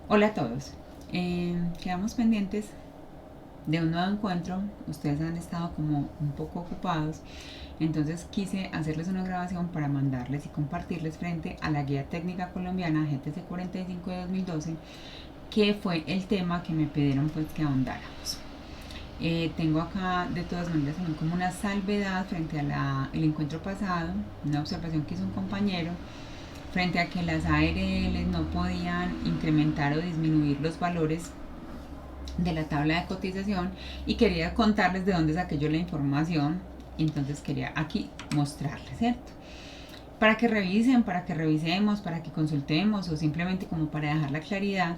Hola a todos. Quedamos pendientes de un nuevo encuentro. Ustedes han estado como un poco ocupados. Entonces quise hacerles una grabación para mandarles y compartirles frente a la Guía Técnica Colombiana GTC 45 de 2012, que fue el tema que me pidieron pues que ahondáramos. Tengo acá de todas maneras también como una salvedad frente a el encuentro pasado, una observación que hizo un compañero frente a que las ARL no podían incrementar o disminuir los valores de la tabla de cotización, y quería contarles de dónde saqué yo la información. Entonces quería aquí mostrarles, ¿cierto? Para que revisen, para que revisemos, para que consultemos, o simplemente como para dejar la claridad.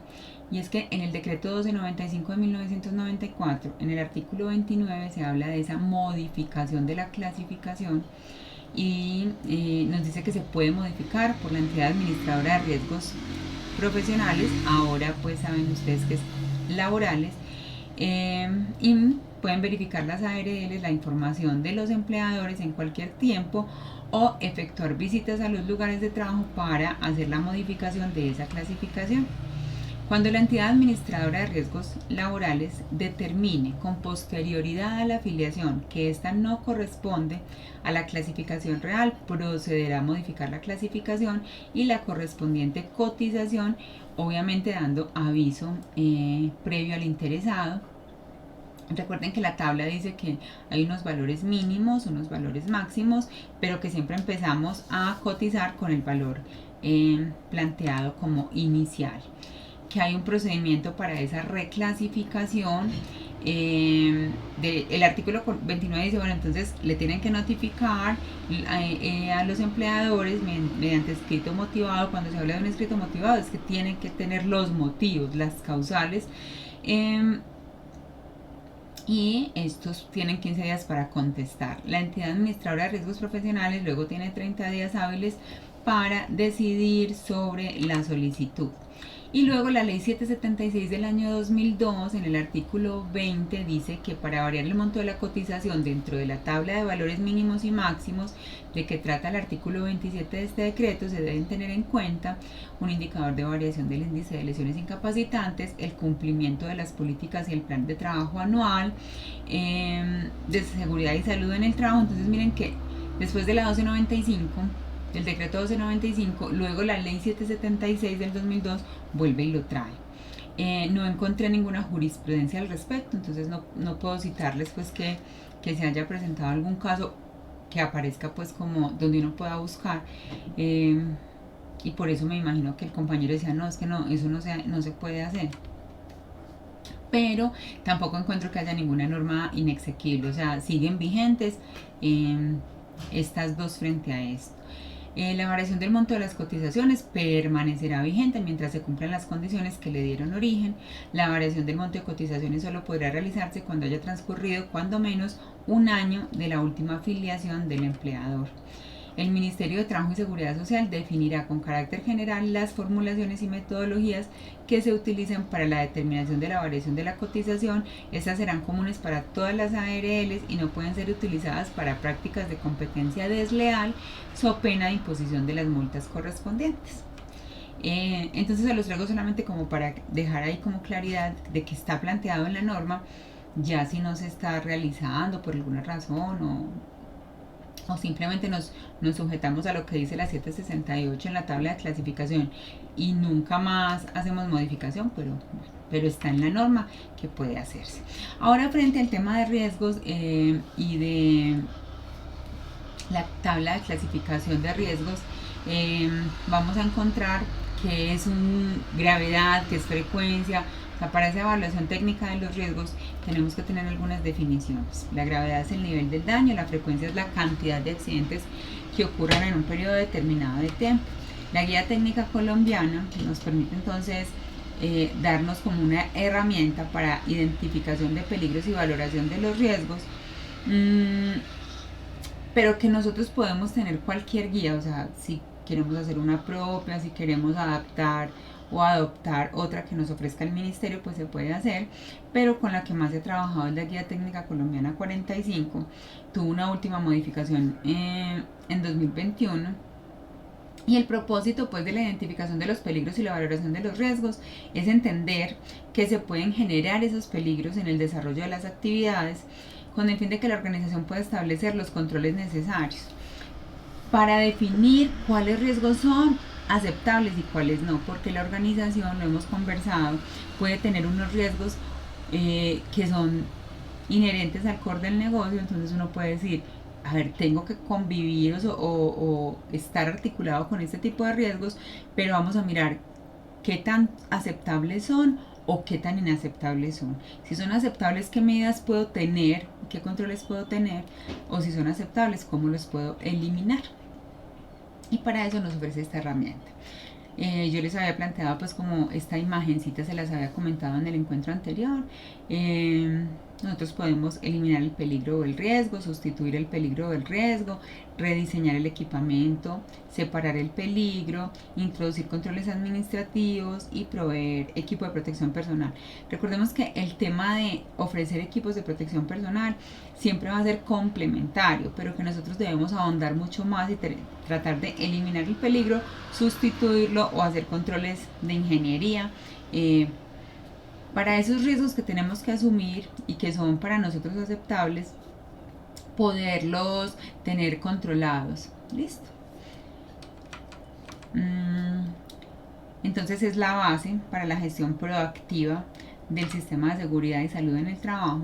Y es que en el decreto 1295 de 1994, en el artículo 29, se habla de esa modificación de la clasificación, y nos dice que se puede modificar por la entidad administradora de riesgos profesionales, ahora pues saben ustedes que es laborales, y pueden verificar las ARL, la información de los empleadores en cualquier tiempo, o efectuar visitas a los lugares de trabajo para hacer la modificación de esa clasificación. Cuando la entidad administradora de riesgos laborales determine con posterioridad a la afiliación que ésta no corresponde a la clasificación real, procederá a modificar la clasificación y la correspondiente cotización, obviamente dando aviso previo al interesado. Recuerden que la tabla dice que hay unos valores mínimos, unos valores máximos, pero que siempre empezamos a cotizar con el valor planteado como inicial. Que hay un procedimiento para esa reclasificación. El artículo 29 dice, bueno, entonces le tienen que notificar a los empleadores mediante escrito motivado. Cuando se habla de un escrito motivado es que tienen que tener los motivos, las causales, y estos tienen 15 días para contestar. La entidad administradora de riesgos profesionales luego tiene 30 días hábiles para decidir sobre la solicitud. Y luego la ley 776 del año 2002, en el artículo 20, dice que para variar el monto de la cotización dentro de la tabla de valores mínimos y máximos de que trata el artículo 27 de este decreto, se deben tener en cuenta un indicador de variación del índice de lesiones incapacitantes, el cumplimiento de las políticas y el plan de trabajo anual, de seguridad y salud en el trabajo. Entonces miren que después de la 1295, el decreto 1295, luego la ley 776 del 2002 vuelve y lo trae. No encontré ninguna jurisprudencia al respecto, entonces no puedo citarles pues que se haya presentado algún caso que aparezca pues como donde uno pueda buscar. Y por eso me imagino que el compañero decía, no, es que no, eso no se puede hacer. Pero tampoco encuentro que haya ninguna norma inexequible, o sea, siguen vigentes estas dos frente a esto. La variación del monto de las cotizaciones permanecerá vigente mientras se cumplan las condiciones que le dieron origen. La variación del monto de cotizaciones solo podrá realizarse cuando haya transcurrido cuando menos un año de la última afiliación del empleador. El Ministerio de Trabajo y Seguridad Social definirá con carácter general las formulaciones y metodologías que se utilicen para la determinación de la variación de la cotización. Estas serán comunes para todas las ARLs y no pueden ser utilizadas para prácticas de competencia desleal, so pena de imposición de las multas correspondientes. Entonces se los traigo solamente como para dejar ahí como claridad de que está planteado en la norma. Ya si no se está realizando por alguna razón, o simplemente nos sujetamos a lo que dice la 768 en la tabla de clasificación y nunca más hacemos modificación, pero está en la norma que puede hacerse. Ahora, frente al tema de riesgos y de la tabla de clasificación de riesgos, vamos a encontrar que es gravedad, que es frecuencia. O sea, para esa evaluación técnica de los riesgos tenemos que tener algunas definiciones. La gravedad es el nivel del daño, la frecuencia es la cantidad de accidentes que ocurran en un periodo determinado de tiempo. La guía técnica colombiana nos permite entonces darnos como una herramienta para identificación de peligros y valoración de los riesgos, pero que nosotros podemos tener cualquier guía, o sea, si queremos hacer una propia, si queremos adaptar o adoptar otra que nos ofrezca el ministerio, pues se puede hacer, pero con la que más he trabajado es la Guía Técnica Colombiana 45. Tuvo una última modificación en 2021, Y el propósito pues de la identificación de los peligros y la valoración de los riesgos es entender que se pueden generar esos peligros en el desarrollo de las actividades con el fin de que la organización pueda establecer los controles necesarios para definir cuáles riesgos son aceptables y cuáles no, porque la organización, lo hemos conversado, puede tener unos riesgos que son inherentes al core del negocio. Entonces uno puede decir, a ver, tengo que convivir o estar articulado con este tipo de riesgos, pero vamos a mirar qué tan aceptables son o qué tan inaceptables son. Si son aceptables, qué medidas puedo tener, qué controles puedo tener, o si son aceptables, cómo los puedo eliminar. Y para eso nos ofrece esta herramienta. Yo les había planteado pues como esta imagencita, se las había comentado en el encuentro anterior. Nosotros podemos eliminar el peligro o el riesgo, sustituir el peligro o el riesgo, rediseñar el equipamiento, separar el peligro, introducir controles administrativos y proveer equipo de protección personal. Recordemos que el tema de ofrecer equipos de protección personal siempre va a ser complementario, pero que nosotros debemos ahondar mucho más y tratar de eliminar el peligro, sustituirlo o hacer controles de ingeniería. Para esos riesgos que tenemos que asumir y que son para nosotros aceptables, poderlos tener controlados. Listo. Entonces es la base para la gestión proactiva del sistema de seguridad y salud en el trabajo.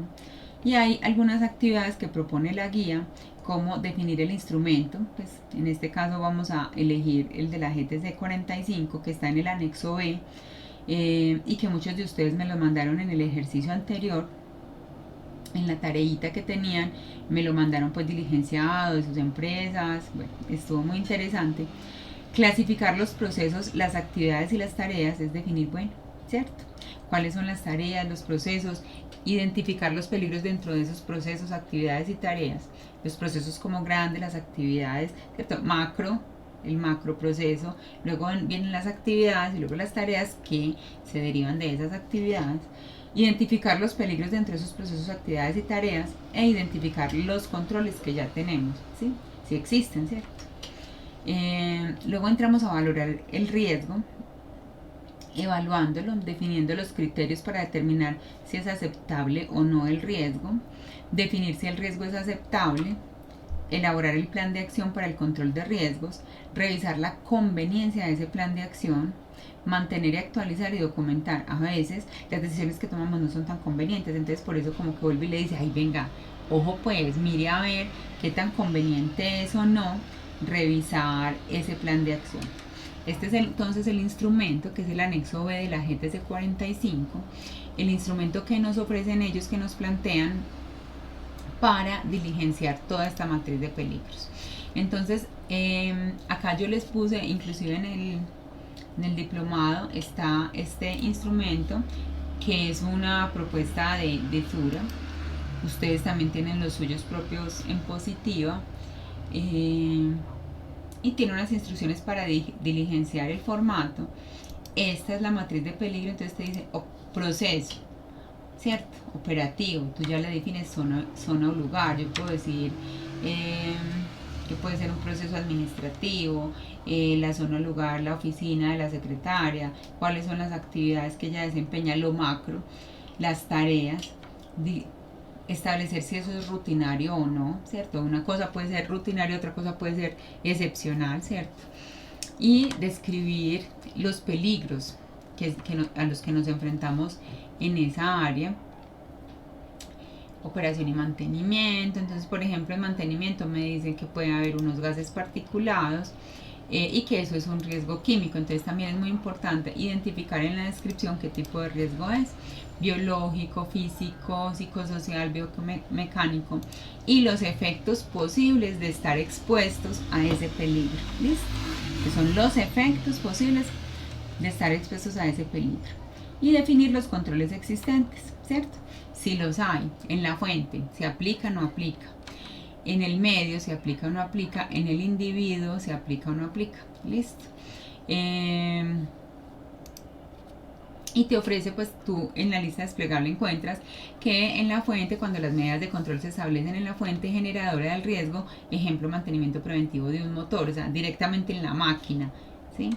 Y hay algunas actividades que propone la guía, como definir el instrumento. Pues en este caso vamos a elegir el de la GTC 45, que está en el anexo B, y que muchos de ustedes me lo mandaron en el ejercicio anterior, en la tareita que tenían, me lo mandaron pues diligenciado de sus empresas. Bueno, estuvo muy interesante. Clasificar los procesos, las actividades y las tareas es definir, bueno, ¿cierto? ¿Cuáles son las tareas, los procesos? Identificar los peligros dentro de esos procesos, actividades y tareas. Los procesos como grandes, las actividades, ¿cierto? Macro, el macro proceso, luego vienen las actividades y luego las tareas que se derivan de esas actividades. Identificar los peligros dentro de esos procesos, actividades y tareas, e identificar los controles que ya tenemos, ¿sí? Si existen, ¿cierto? Luego entramos a valorar el riesgo, evaluándolo, definiendo los criterios para determinar si es aceptable o no el riesgo, definir si el riesgo es aceptable, elaborar el plan de acción para el control de riesgos, revisar la conveniencia de ese plan de acción, mantener y actualizar y documentar. A veces las decisiones que tomamos no son tan convenientes, entonces por eso como que vuelve y le dice, ay venga, ojo pues, mire a ver qué tan conveniente es o no revisar ese plan de acción. Este es entonces el instrumento, que es el anexo B de la GTC 45, el instrumento que nos ofrecen ellos, que nos plantean para diligenciar toda esta matriz de peligros. Entonces, acá yo les puse, inclusive en el diplomado está este instrumento, que es una propuesta de Zura. Ustedes también tienen los suyos propios en Positiva. Y tiene unas instrucciones para diligenciar el formato. Esta es la matriz de peligro, entonces te dice proceso, ¿cierto? Operativo, tú ya le defines zona o lugar. Yo puedo decir que puede ser un proceso administrativo, la zona o lugar, la oficina de la secretaria, cuáles son las actividades que ella desempeña, lo macro, las tareas, establecer si eso es rutinario o no, ¿cierto? Una cosa puede ser rutinaria, otra cosa puede ser excepcional, ¿cierto? Y describir los peligros a los que nos enfrentamos en esa área. Operación y mantenimiento. Entonces, por ejemplo, en mantenimiento me dicen que puede haber unos gases particulados y que eso es un riesgo químico. Entonces también es muy importante identificar en la descripción qué tipo de riesgo es: biológico, físico, psicosocial, biomecánico, y los efectos posibles de estar expuestos a ese peligro. ¿Listo? Que son los efectos posibles de estar expuestos a ese peligro. Y definir los controles existentes, ¿cierto? Si los hay, en la fuente, se aplica o no aplica, en el medio se aplica o no aplica, en el individuo se aplica o no aplica. Listo. y te ofrece, pues tú en la lista desplegable encuentras que en la fuente, cuando las medidas de control se establecen en la fuente generadora del riesgo, ejemplo, mantenimiento preventivo de un motor, o sea, directamente en la máquina, ¿sí?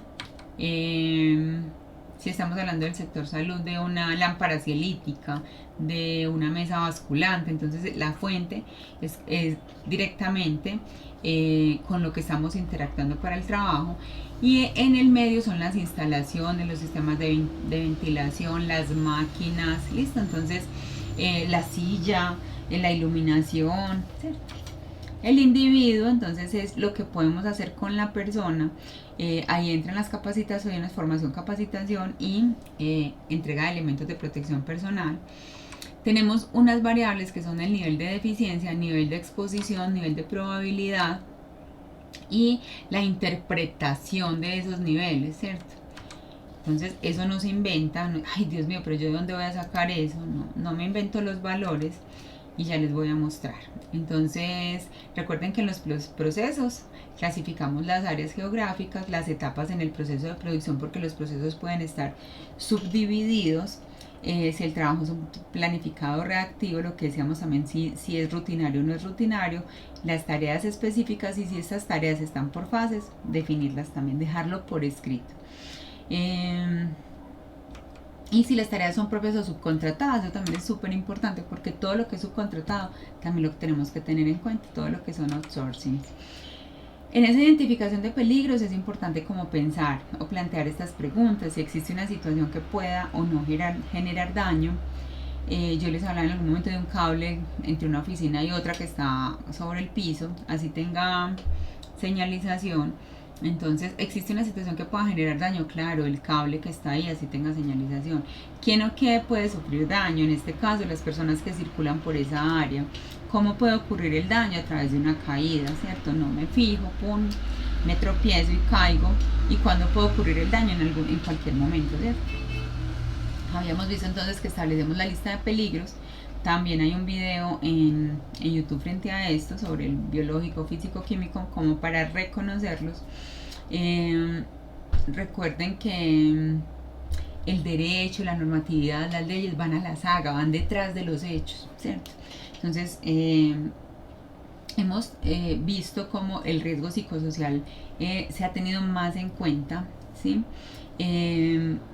Si estamos hablando del sector salud, de una lámpara cielítica, de una mesa basculante, entonces la fuente es directamente con lo que estamos interactuando para el trabajo. Y en el medio son las instalaciones, los sistemas de ventilación, las máquinas, listo. Entonces la silla, la iluminación, ¿cierto? El individuo, entonces, es lo que podemos hacer con la persona. Ahí entran las capacitaciones, formación, capacitación y entrega de elementos de protección personal. Tenemos unas variables que son el nivel de deficiencia, nivel de exposición, nivel de probabilidad y la interpretación de esos niveles, ¿cierto? Entonces eso no se inventa, no, ay Dios mío, pero yo de dónde voy a sacar eso, no me invento los valores y ya les voy a mostrar. Entonces recuerden que en los procesos clasificamos las áreas geográficas, las etapas en el proceso de producción, porque los procesos pueden estar subdivididos. Si el trabajo es un planificado reactivo, lo que decíamos también, si es rutinario o no es rutinario, las tareas específicas, y si estas tareas están por fases, definirlas también, dejarlo por escrito. Y si las tareas son propias o subcontratadas, eso también es súper importante, porque todo lo que es subcontratado también lo tenemos que tener en cuenta, todo lo que son outsourcing. En esa identificación de peligros es importante como pensar o plantear estas preguntas: si existe una situación que pueda o no generar daño. Yo les hablaba en algún momento de un cable entre una oficina y otra que está sobre el piso, así tenga señalización. Entonces, ¿existe una situación que pueda generar daño? Claro, el cable que está ahí, así tenga señalización. ¿Quién o qué puede sufrir daño? En este caso, las personas que circulan por esa área. ¿Cómo puede ocurrir el daño? A través de una caída, ¿cierto? No me fijo, pum, me tropiezo y caigo. ¿Y cuándo puede ocurrir el daño? En cualquier momento, ¿cierto? Habíamos visto entonces que establecemos la lista de peligros. También hay un video en YouTube frente a esto sobre el biológico, físico, químico, como para reconocerlos. Recuerden que el derecho, la normatividad, las leyes van a la saga, van detrás de los hechos, ¿cierto? Entonces, hemos visto cómo el riesgo psicosocial se ha tenido más en cuenta, ¿sí?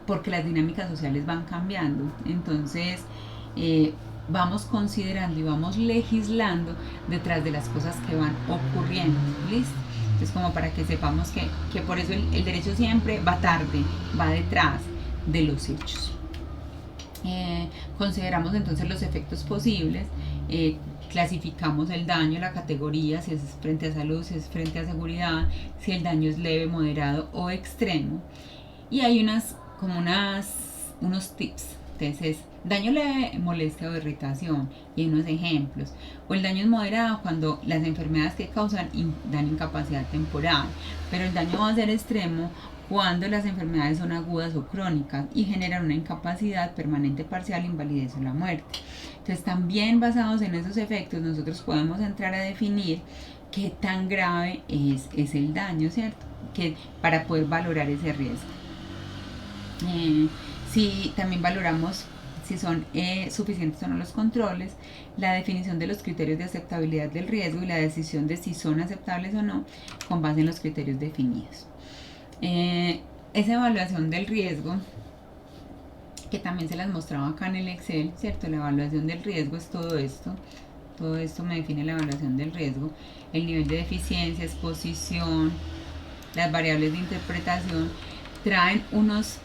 Porque las dinámicas sociales van cambiando. Entonces, vamos considerando y vamos legislando detrás de las cosas que van ocurriendo, ¿listo? Entonces, como para que sepamos que por eso el derecho siempre va tarde, va detrás de los hechos. Consideramos entonces los efectos posibles, clasificamos el daño, la categoría, si es frente a salud, si es frente a seguridad, si el daño es leve, moderado o extremo. Y hay unos tips. Entonces, daño leve, molestia o irritación, y unos ejemplos. O el daño es moderado cuando las enfermedades que causan dan incapacidad temporal, pero el daño va a ser extremo cuando las enfermedades son agudas o crónicas y generan una incapacidad permanente, parcial, invalidez o la muerte. Entonces, también basados en esos efectos, nosotros podemos entrar a definir qué tan grave es el daño, ¿cierto? Para poder valorar ese riesgo. Si también valoramos si son suficientes o no los controles, la definición de los criterios de aceptabilidad del riesgo y la decisión de si son aceptables o no con base en los criterios definidos. Esa evaluación del riesgo, que también se las mostraba acá en el Excel, ¿cierto? La evaluación del riesgo es todo esto me define la evaluación del riesgo: el nivel de deficiencia, exposición, las variables de interpretación, traen unos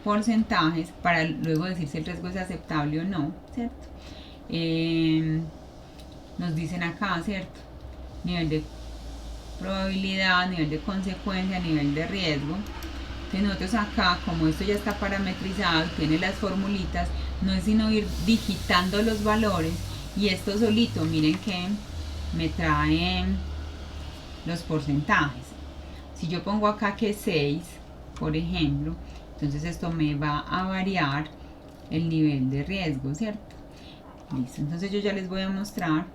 porcentajes para luego decir si el riesgo es aceptable o no, ¿cierto? Nos dicen acá, ¿cierto? Nivel de probabilidad, nivel de consecuencia, nivel de riesgo. Entonces nosotros acá, como esto ya está parametrizado, tiene las formulitas, no es sino ir digitando los valores, y esto solito, miren que me traen los porcentajes. Si yo pongo acá que 6, por ejemplo, entonces esto me va a variar el nivel de riesgo, ¿cierto? Listo, entonces yo ya les voy a mostrar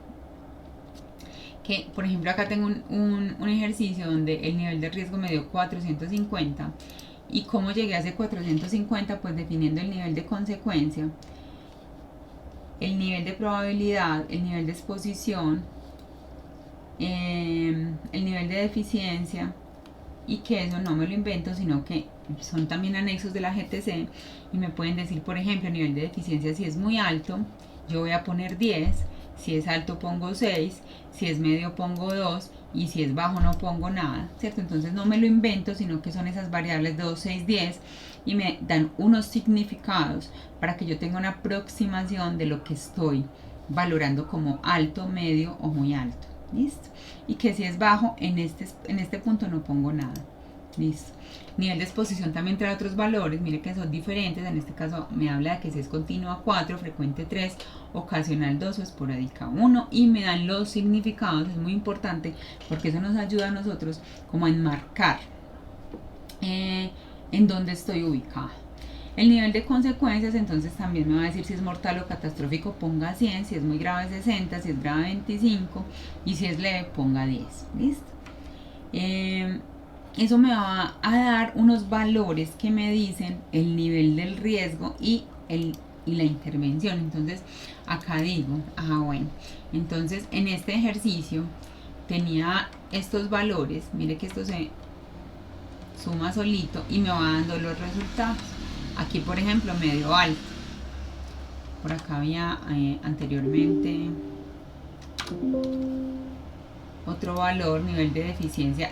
que, por ejemplo, acá tengo un ejercicio donde el nivel de riesgo me dio 450 ¿Y cómo llegué a ese 450? Pues definiendo el nivel de consecuencia, el nivel de probabilidad, el nivel de exposición, el nivel de deficiencia, y que eso no me lo invento, sino que son también anexos de la GTC, y me pueden decir, por ejemplo, el nivel de deficiencia, si es muy alto, yo voy a poner 10, si es alto pongo 6, si es medio pongo 2, y si es bajo no pongo nada, ¿cierto? Entonces no me lo invento, sino que son esas variables 2, 6, 10, y me dan unos significados para que yo tenga una aproximación de lo que estoy valorando como alto, medio o muy alto. ¿Listo? Y que si es bajo, en este punto no pongo nada. Listo. Nivel de exposición también trae otros valores, mire que son diferentes. En este caso me habla de que si es continua 4, frecuente 3, ocasional 2 o esporádica 1, y me dan los significados. Es muy importante porque eso nos ayuda a nosotros como a enmarcar en dónde estoy ubicada. El nivel de consecuencias, entonces también me va a decir si es mortal o catastrófico, ponga 100, si es muy grave 60, si es grave 25, y si es leve ponga 10. ¿Listo? Eso me va a dar unos valores que me dicen el nivel del riesgo y la intervención. Entonces acá digo, bueno, entonces en este ejercicio tenía estos valores, mire que esto se suma solito y me va dando los resultados. Aquí por ejemplo medio alto, por acá había anteriormente otro valor, nivel de deficiencia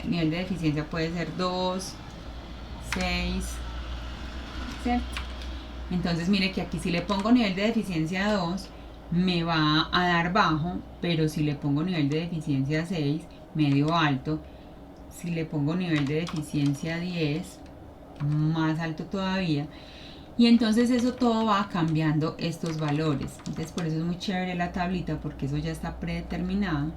puede ser 2, 6, ¿cierto? Entonces mire que aquí si le pongo nivel de deficiencia 2 me va a dar bajo, pero si le pongo nivel de deficiencia 6, medio alto. Si le pongo nivel de deficiencia 10, más alto todavía. Y entonces eso todo va cambiando estos valores. Entonces por eso es muy chévere la tablita, porque eso ya está predeterminado.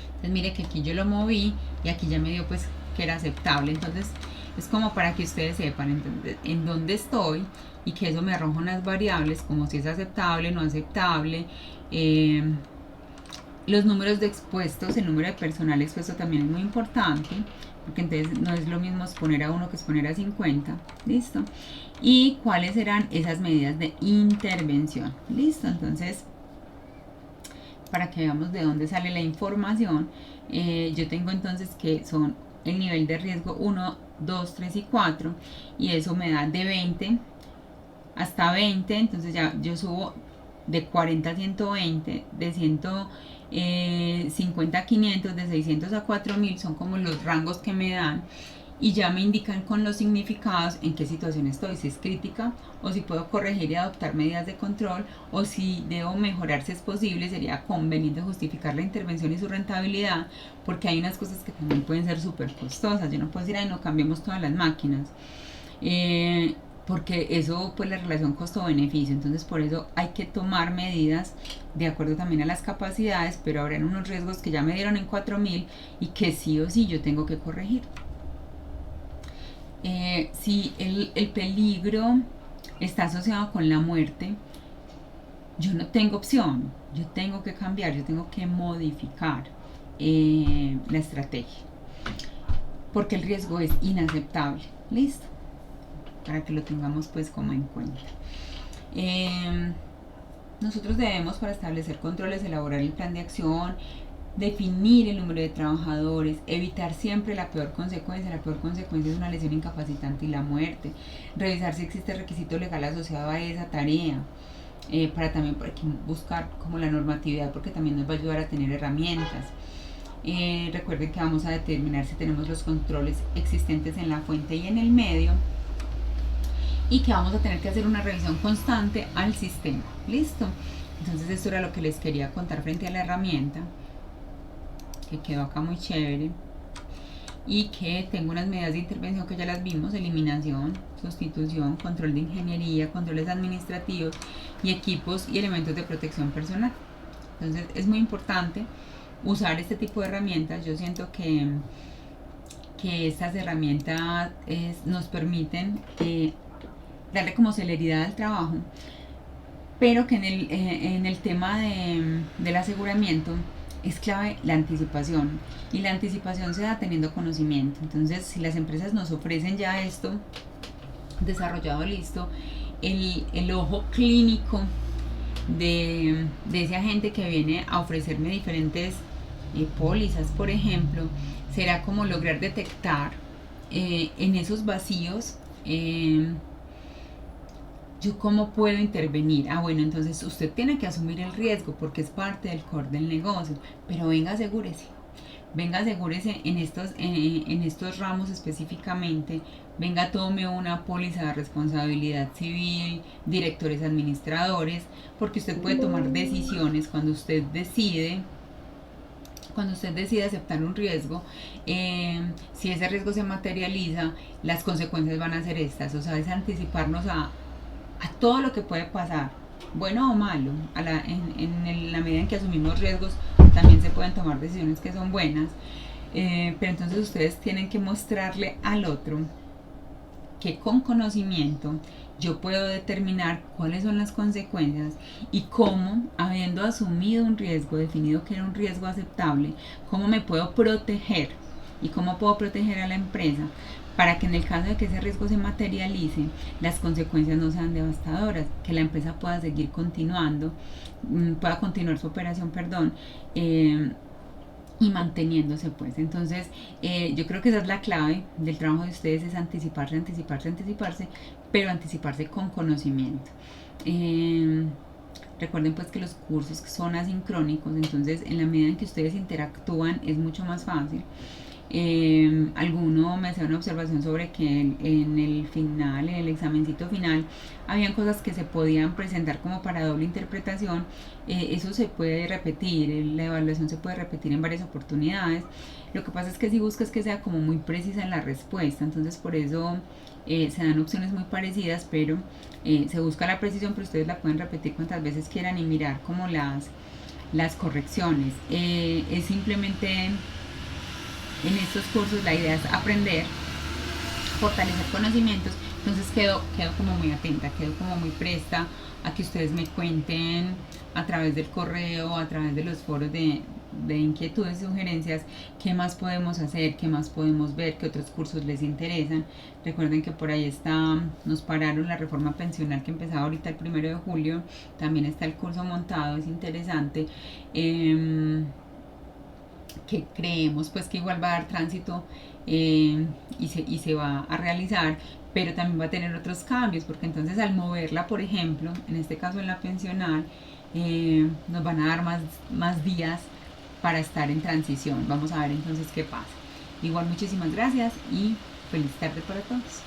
Entonces mire que aquí yo lo moví y aquí ya me dio pues que era aceptable. Entonces es como para que ustedes sepan entonces, en dónde estoy, y que eso me arroja unas variables como si es aceptable, no aceptable, los números de expuestos, el número de personal expuesto también es muy importante, porque entonces no es lo mismo exponer a 1 que exponer a 50, ¿listo? Y cuáles serán esas medidas de intervención, ¿listo? Entonces, para que veamos de dónde sale la información, yo tengo entonces que son el nivel de riesgo 1, 2, 3 y 4, y eso me da de 20 hasta 20, entonces ya yo subo de 40 a 120, de 150 a 500, de 600 a 4000, son como los rangos que me dan, y ya me indican con los significados en qué situación estoy, si es crítica o si puedo corregir y adoptar medidas de control, o si debo mejorar si es posible, sería conveniente justificar la intervención y su rentabilidad, porque hay unas cosas que también pueden ser súper costosas. Yo no puedo decir, ay, no, cambiemos todas las máquinas, porque eso pues la relación costo-beneficio. Entonces por eso hay que tomar medidas de acuerdo también a las capacidades, pero habrán unos riesgos que ya me dieron en 4000 y que sí o sí yo tengo que corregir. Si el peligro está asociado con la muerte, yo no tengo opción, yo tengo que cambiar, yo tengo que modificar la estrategia, porque el riesgo es inaceptable. Listo, para que lo tengamos pues como en cuenta. Nosotros debemos, para establecer controles, elaborar el plan de acción, definir el número de trabajadores, evitar siempre la peor consecuencia. La peor consecuencia es una lesión incapacitante y la muerte. Revisar si existe requisito legal asociado a esa tarea, para también buscar como la normatividad, porque también nos va a ayudar a tener herramientas. Recuerden que vamos a determinar si tenemos los controles existentes en la fuente y en el medio, y que vamos a tener que hacer una revisión constante al sistema. ¿Listo? Entonces esto era lo que les quería contar frente a la herramienta, que quedó acá muy chévere, y que tengo unas medidas de intervención que ya las vimos: eliminación, sustitución, control de ingeniería, controles administrativos y equipos y elementos de protección personal. Entonces es muy importante usar este tipo de herramientas. Yo siento que estas herramientas nos permiten darle como celeridad al trabajo, pero que en el tema del aseguramiento es clave la anticipación, y la anticipación se da teniendo conocimiento. Entonces, si las empresas nos ofrecen ya esto desarrollado, listo, el ojo clínico de ese agente que viene a ofrecerme diferentes pólizas, por ejemplo, será como lograr detectar en esos vacíos, yo cómo puedo intervenir. Bueno, entonces usted tiene que asumir el riesgo porque es parte del core del negocio, pero venga, asegúrese. Venga, asegúrese en estos ramos específicamente. Venga, tome una póliza de responsabilidad civil, directores administradores, porque usted puede tomar decisiones cuando usted decide aceptar un riesgo. Si ese riesgo se materializa, las consecuencias van a ser estas. O sea, es anticiparnos a todo lo que puede pasar, bueno o malo. En la medida en que asumimos riesgos, también se pueden tomar decisiones que son buenas. Pero entonces ustedes tienen que mostrarle al otro que con conocimiento yo puedo determinar cuáles son las consecuencias y cómo, habiendo asumido un riesgo, definido que era un riesgo aceptable, cómo me puedo proteger y cómo puedo proteger a la empresa para que en el caso de que ese riesgo se materialice, las consecuencias no sean devastadoras, que la empresa pueda seguir continuando, pueda continuar su operación, y manteniéndose, pues. Entonces, yo creo que esa es la clave del trabajo de ustedes, es anticiparse, pero anticiparse con conocimiento. Recuerden pues que los cursos son asincrónicos, entonces en la medida en que ustedes interactúan es mucho más fácil. Alguno me hacía una observación sobre que en el final, en el examencito final, habían cosas que se podían presentar como para doble interpretación. Eso se puede repetir, la evaluación se puede repetir en varias oportunidades. Lo que pasa es que si buscas que sea como muy precisa en la respuesta, entonces por eso se dan opciones muy parecidas, pero se busca la precisión, pero ustedes la pueden repetir cuantas veces quieran y mirar como las correcciones. Es simplemente, en estos cursos la idea es aprender, fortalecer conocimientos. Entonces quedo como muy atenta, quedo como muy presta a que ustedes me cuenten a través del correo, a través de los foros de inquietudes y sugerencias, qué más podemos hacer, qué más podemos ver, qué otros cursos les interesan. Recuerden que por ahí nos pararon la reforma pensional que empezaba ahorita el 1 de julio, también está el curso montado, es interesante. Que creemos pues que igual va a dar tránsito, y se va a realizar, pero también va a tener otros cambios, porque entonces al moverla, por ejemplo, en este caso en la pensional, nos van a dar más días para estar en transición. Vamos a ver entonces qué pasa. Igual muchísimas gracias y feliz tarde para todos.